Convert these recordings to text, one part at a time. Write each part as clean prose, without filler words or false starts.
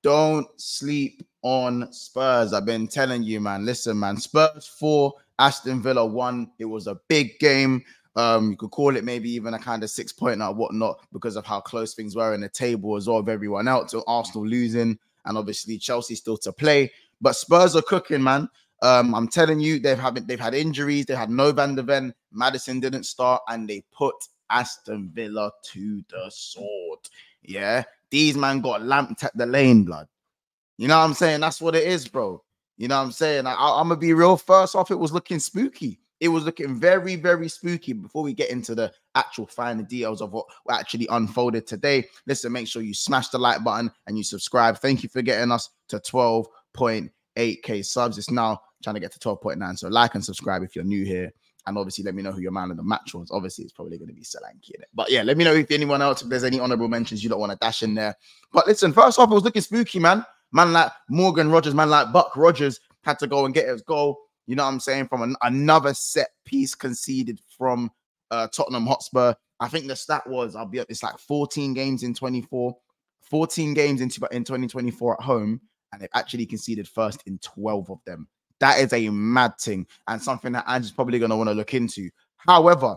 don't sleep on Spurs. I've been telling you, man. Listen, man. Spurs 4, Aston Villa 1. It was a big game. You could call it maybe even a kind of 6-pointer or whatnot because of how close things were in the table as well of everyone else. So Arsenal losing and obviously Chelsea still to play. But Spurs are cooking, man. I'm telling you, they've had injuries. They had no Van der Ven. Maddison didn't start, and they put Aston Villa to the sword. Yeah, these man got lamped at the lane, blood. You know what I'm saying? That's what it is, bro. You know what I'm saying? I'm gonna be real. First off, it was looking spooky. It was looking very, very spooky before we get into the actual finer details of what actually unfolded today. Listen, make sure you smash the like button and you subscribe. Thank you for getting us to 12.8k subs. It's now trying to get to 12.9. So like and subscribe if you're new here. And obviously, let me know who your man of the match was. Obviously, it's probably going to be Solanke in it. But yeah, let me know if anyone else, if there's any honorable mentions you don't want to dash in there. But listen, first off, it was looking spooky, man. Man like Morgan Rogers, man like Buck Rogers had to go and get his goal. You know what I'm saying? From another set piece conceded from Tottenham Hotspur. I think the stat was, it's like 14 games in 24, 14 games in 2024 at home, and they've actually conceded first in 12 of them. That is a mad thing and something that Ange's probably going to want to look into. However,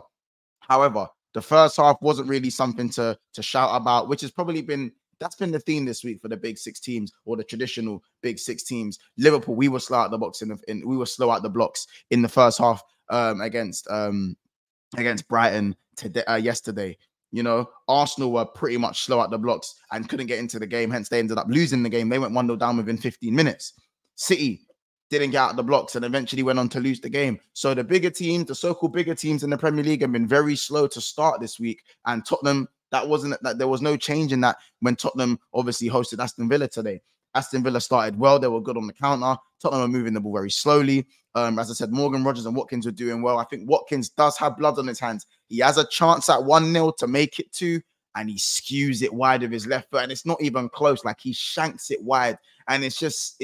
the first half wasn't really something to shout about, which has probably been, that's been the theme this week for the big six teams, or the traditional big six teams. Liverpool, we were slow out the box we were slow out the blocks in the first half against Brighton yesterday. You know, Arsenal were pretty much slow out the blocks and couldn't get into the game. Hence, they ended up losing the game. They went 1-0 down within 15 minutes. City didn't get out of the blocks and eventually went on to lose the game. So the bigger teams, the so-called bigger teams in the Premier League have been very slow to start this week. And Tottenham, there was no change in that when Tottenham obviously hosted Aston Villa today. Aston Villa started well. They were good on the counter. Tottenham are moving the ball very slowly. As I said, Morgan Rogers and Watkins were doing well. I think Watkins does have blood on his hands. He has a chance at 1-0 to make it 2, and he skews it wide with his left foot, and it's not even close. Like, he shanks it wide, and it's just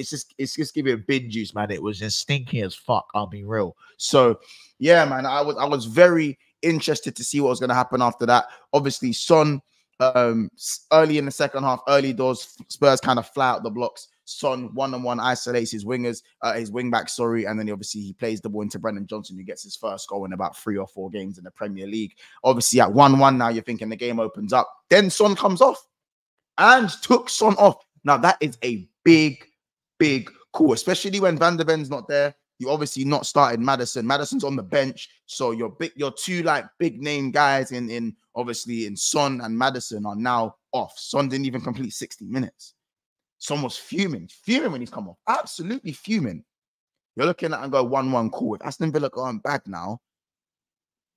giving a big juice, man. It was just stinky as fuck. I'll be real. So yeah, man, I was very interested to see what was going to happen after that. Obviously, Son, early in the second half, early doors, Spurs kind of fly out the blocks. Son one-on-one isolates his wing back, and then obviously he plays the ball into Brennan Johnson, who gets his first goal in about 3 or 4 games in the Premier League. Obviously at 1-1 now, you're thinking the game opens up. Then Son comes off and took Son off. Now that is a big call, especially when Van der Ven's not there. You obviously not started Maddison. Maddison's on the bench, so your two like big name guys in obviously in Son and Maddison are now off. Son didn't even complete 60 minutes. Son was fuming when he's come off. Absolutely fuming. You're looking at and go 1-1 cool. If Aston Villa going back now,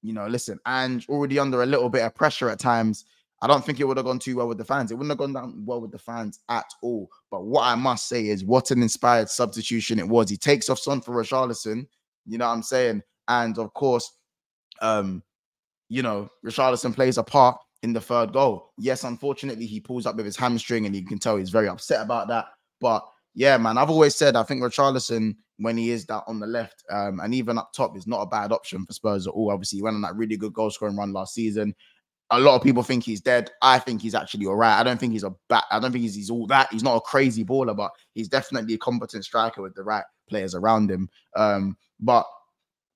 you know, listen, and already under a little bit of pressure at times, I don't think it would have gone too well with the fans. It wouldn't have gone down well with the fans at all. But what I must say is what an inspired substitution it was. He takes off Son for Richarlison, you know what I'm saying? And of course, you know, Richarlison plays a part in the third goal. Yes, unfortunately, he pulls up with his hamstring and you can tell he's very upset about that. But yeah, man, I've always said I think Richarlison, when he is that on the left and even up top, is not a bad option for Spurs at all. Obviously, he went on that really good goal scoring run last season. A lot of people think he's dead. I think he's actually all right. I don't think he's he's all that. He's not a crazy baller, but he's definitely a competent striker with the right players around him. But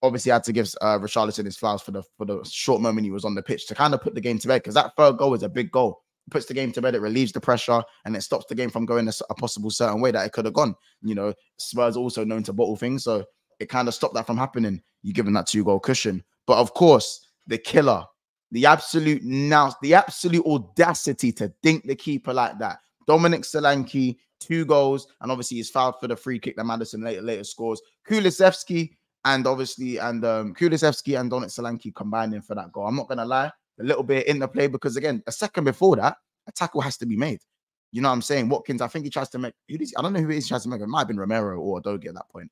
obviously, I had to give Richarlison his flowers for the short moment he was on the pitch to kind of put the game to bed, because that third goal is a big goal. It puts the game to bed, it relieves the pressure, and it stops the game from going a possible certain way that it could have gone. You know, Spurs also known to bottle things, so it kind of stopped that from happening. You give him that 2-goal cushion. But of course, the killer, the absolute audacity to dink the keeper like that. Dominic Solanke, 2 goals, and obviously he's fouled for the free kick that Maddison later scores. Kulusevski and Dominic Solanke combining for that goal. I'm not gonna lie, a little bit in the play, because again, a second before that, a tackle has to be made. You know what I'm saying? Watkins, I think he tries to make, I don't know who it is he tries to make. It might have been Romero or Doge at that point.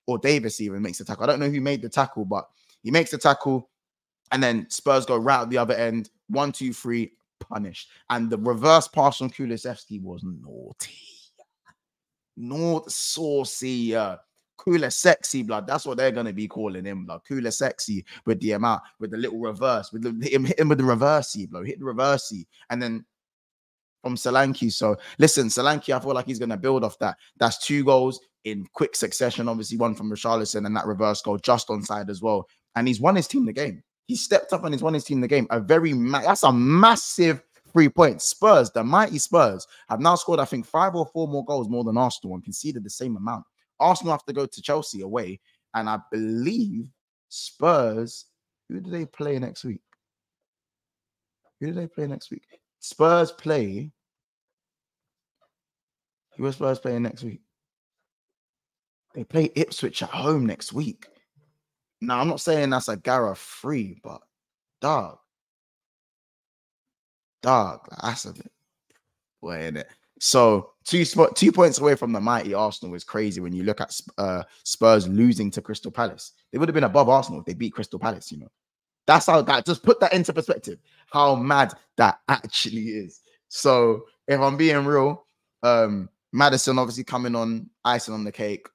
Or Davis even makes the tackle. I don't know who made the tackle, but he makes the tackle. And then Spurs go right at the other end. 1, 2, 3, punished. And the reverse pass from Kulusevski was naughty. Not saucy. Kulusevski, blood. That's what they're going to be calling him, blood. Kulusevski with the amount, with the little reverse, hit him with the reversey, blood. Hit the reversey. And then from Solanke. So listen, Solanke, I feel like he's going to build off that. That's 2 goals in quick succession. Obviously, one from Richarlison and that reverse goal just onside as well. And he's won his team the game. He stepped up and he's won his team the game. That's a massive 3 points. Spurs, the mighty Spurs, have now scored, I think, 5 or 4 more goals more than Arsenal and conceded the same amount. Arsenal have to go to Chelsea away. And I believe Spurs, who do they play next week? Who do they play next week? Spurs play. Who are Spurs playing next week? They play Ipswich at home next week. Now, I'm not saying that's a Gara free, but dog, that's a bit way in it. So 2 points away from the mighty Arsenal is crazy when you look at Spurs losing to Crystal Palace. They would have been above Arsenal if they beat Crystal Palace, you know. That's how that, just put that into perspective, how mad that actually is. So if I'm being real, Maddison obviously coming on, icing on the cake,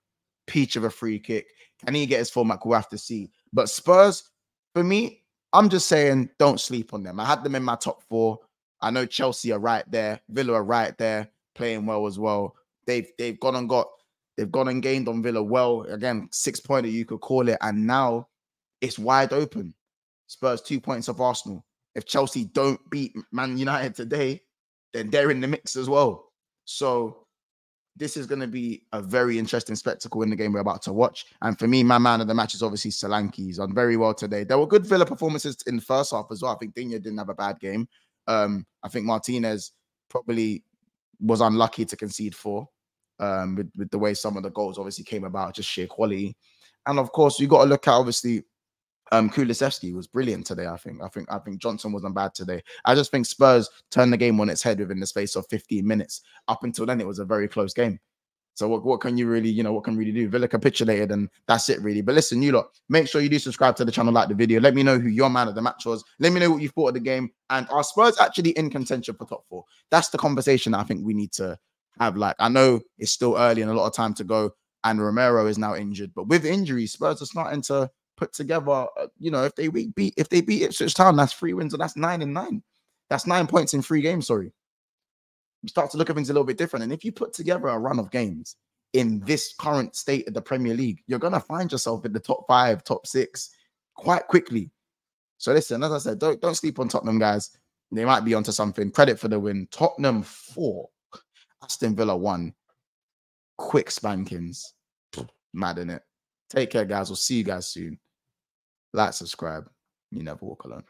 peach of a free kick. Can he get his format? We'll have to see. But Spurs, for me, I'm just saying don't sleep on them. I had them in my top 4. I know Chelsea are right there, Villa are right there, playing well as well. They've gone and gained on Villa well. Again, 6-pointer you could call it, and now it's wide open. Spurs 2 points of Arsenal. If Chelsea don't beat Man United today, then they're in the mix as well. So this is going to be a very interesting spectacle in the game we're about to watch. And for me, my man of the match is obviously Solanke. He's done very well today. There were good Villa performances in the first half as well. I think Digne didn't have a bad game. I think Martinez probably was unlucky to concede 4 with the way some of the goals obviously came about, just sheer quality. And of course, you got to look at obviously Kulusevski was brilliant today. I think Johnson wasn't bad today. I just think Spurs turned the game on its head within the space of 15 minutes. Up until then, it was a very close game. So what can you really, what can really do? Villa capitulated and that's it really. But listen, you lot, make sure you do subscribe to the channel, like the video. Let me know who your man of the match was. Let me know what you thought of the game. And are Spurs actually in contention for top 4? That's the conversation I think we need to have. Like, I know it's still early and a lot of time to go. And Romero is now injured. But with injuries, Spurs are starting to put together, if they beat Ipswich Town, that's 3 wins, and that's 9 and 9. That's 9 points in 3 games. Sorry, you start to look at things a little bit different. And if you put together a run of games in this current state of the Premier League, you're gonna find yourself in the top 5, top 6 quite quickly. So listen, as I said, don't sleep on Tottenham, guys. They might be onto something. Credit for the win. Tottenham 4, Aston Villa 1. Quick spankings. Mad in it. Take care, guys. We'll see you guys soon. Like, subscribe. You never walk alone.